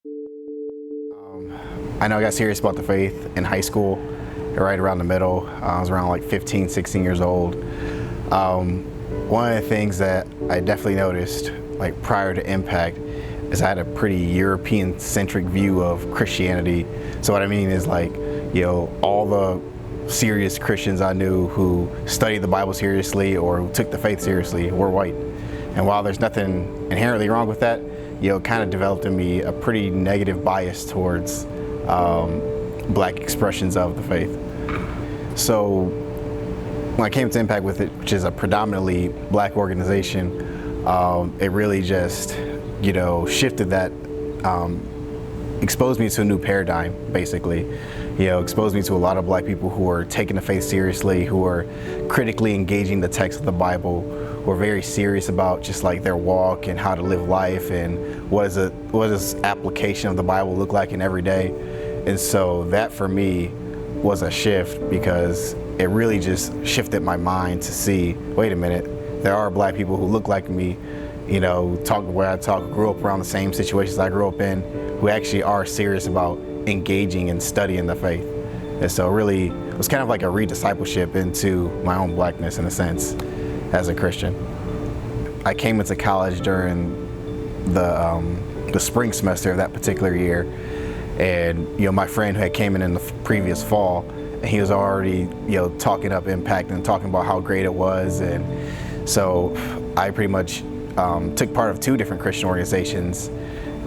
I know I got serious about the faith in high school, right around the middle. I was around like 15, 16 years old. One of the things that I definitely noticed, like prior to Impact, is I had a pretty European-centric view of Christianity. So what I mean is like, all the serious Christians I knew who studied the Bible seriously or who took the faith seriously were white. And while there's nothing inherently wrong with that, it kind of developed in me a pretty negative bias towards black expressions of the faith. So when I came to Impact with it, which is a predominantly black organization, it really just, shifted that, exposed me to a new paradigm, basically. Exposed me to a lot of black people who are taking the faith seriously, who are critically engaging the text of the Bible, who are very serious about just like their walk and how to live life and what does application of the Bible look like in every day. And so that for me was a shift, because it really just shifted my mind to see, wait a minute, there are black people who look like me, talk the way I talk, grew up around the same situations I grew up in, who actually are serious about engaging and studying the faith. And so really, it was kind of like a rediscipleship into my own blackness in a sense as a Christian. I came into college during the spring semester of that particular year, and my friend who had came in the previous fall, and he was already talking up Impact and talking about how great it was. And so I pretty much took part of 2 different Christian organizations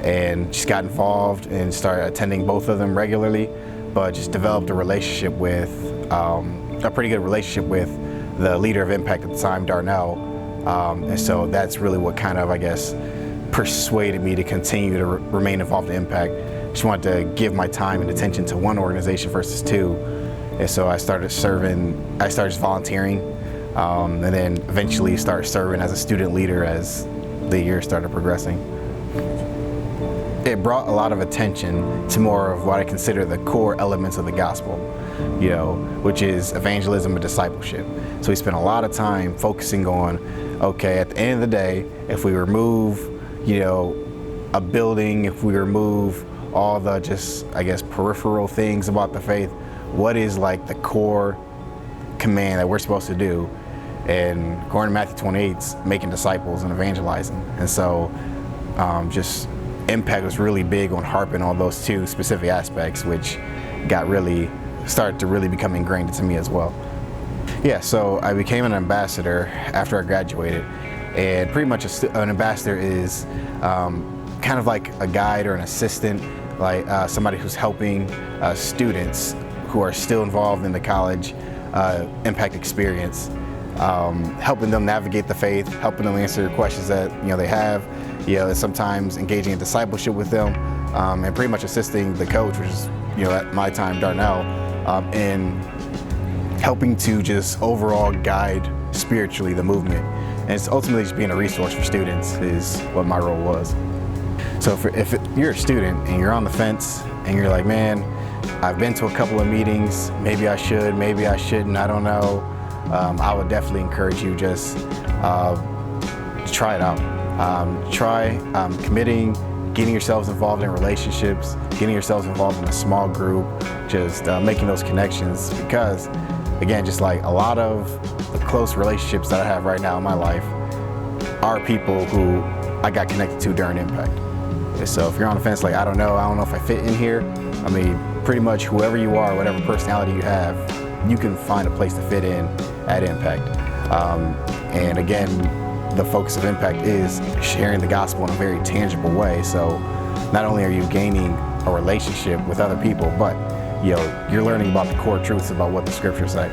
and just got involved and started attending both of them regularly, but just developed a relationship with, a pretty good relationship with the leader of Impact at the time, Darnell. And so that's really what kind of, I guess, persuaded me to continue to remain involved in Impact. Just wanted to give my time and attention to one organization versus 2. And so I started just volunteering, and then eventually started serving as a student leader as the years started progressing. It brought a lot of attention to more of what I consider the core elements of the gospel, which is evangelism and discipleship. So we spent a lot of time focusing on, okay, at the end of the day, if we remove, a building, if we remove all the just, I guess, peripheral things about the faith, what is like the core command that we're supposed to do? And according to Matthew 28, it's making disciples and evangelizing. And so just Impact was really big on harping on those 2 specific aspects, which started to really become ingrained into me as well. Yeah, so I became an ambassador after I graduated, and pretty much an ambassador is kind of like a guide or an assistant, like somebody who's helping students who are still involved in the college Impact experience, helping them navigate the faith, helping them answer questions that they have, and sometimes engaging in discipleship with them, and pretty much assisting the coach, which is at my time Darnell, in helping to just overall guide spiritually the movement. And it's ultimately just being a resource for students is what my role was. So if you're a student and you're on the fence and you're like, man, I've been to a couple of meetings, maybe I should, maybe I shouldn't, I don't know, I would definitely encourage you just try it out. Try committing, getting yourselves involved in relationships, getting yourselves involved in a small group, just making those connections, because again, just like a lot of the close relationships that I have right now in my life are people who I got connected to during Impact. And so if you're on the fence, like, I don't know if I fit in here, I mean, pretty much whoever you are, whatever personality you have, you can find a place to fit in at Impact. And again, the focus of Impact is sharing the gospel in a very tangible way. So not only are you gaining a relationship with other people, but you're learning about the core truths about what the scriptures say.